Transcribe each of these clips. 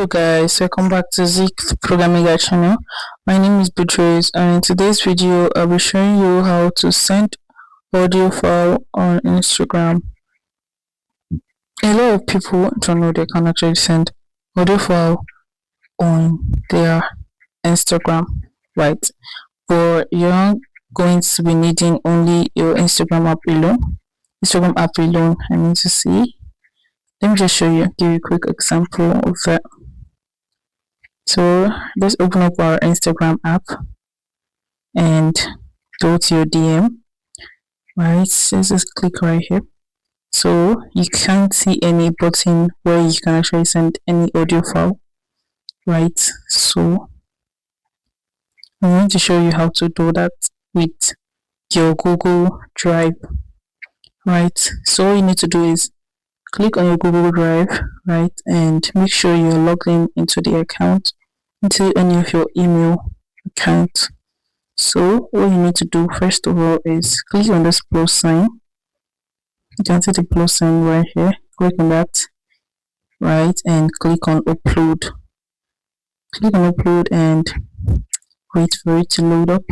Hello guys, welcome back to Zeke's Programming Guide channel. My name is Beatrice, and in today's video I'll be showing you how to send audio file on Instagram. A lot of people don't know they can actually send audio file on their Instagram, right? But you're going to be needing only your Instagram app alone. I mean to see. Let me just give you a quick example of that. So let's open up our Instagram app and go to your DM, right? Let's just click right here. So you can't see any button where you can actually send any audio file, right? So I'm going to show you how to do that with your Google Drive, right? So all you need to do is click on your Google Drive, right, and make sure you're logged in into the account, into any of your email account. So what you need to do first of all is click on this plus sign. You can see the plus sign right here. Click on that, right, and click on upload. Click on upload and wait for it to load up.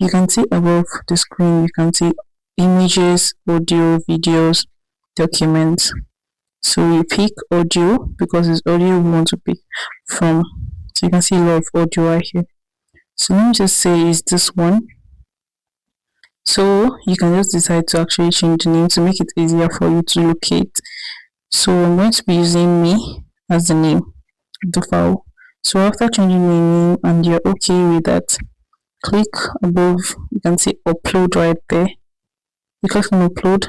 You can see above the screen, you can see images, audio, videos, documents. So we pick audio because it's audio we want to pick from. So you can see a lot of audio right here. So let me just say is this one. So you can just decide to actually change the name to make it easier for you to locate. So I'm going to be using me as the name of the file. So after changing my name and you're okay with that, click above. You can see upload right there. You click on upload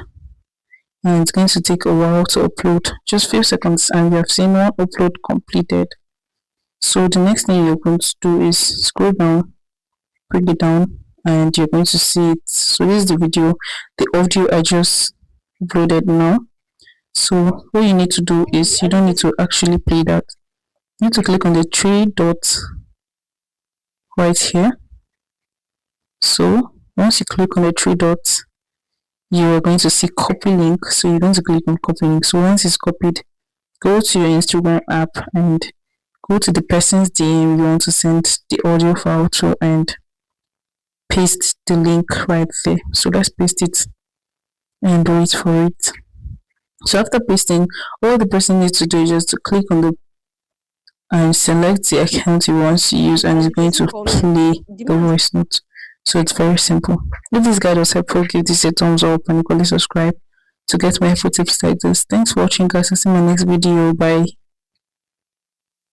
and it's going to take a while to upload, just few seconds, and you have seen one upload completed. So the next thing you're going to do is scroll down, bring it down, and you're going to see it. So this is the video, the audio I just uploaded now. So what you need to do is you don't need to actually play that. You need to click on the three dots right here. So once you click on the three dots, you are going to see copy link. So you're going to click on copy link. So once it's copied, go to your Instagram app and go to the person's DM you want to send the audio file to and paste the link right there. So let's paste it and wait for it. So after pasting, all the person needs to do is just to click on the and select the account you want to use, and it's going to play the voice note. So it's very simple. If this guide was helpful, give this a thumbs up and equally subscribe to get more helpful tips like this. Thanks for watching guys. I'll see you in my next video. Bye.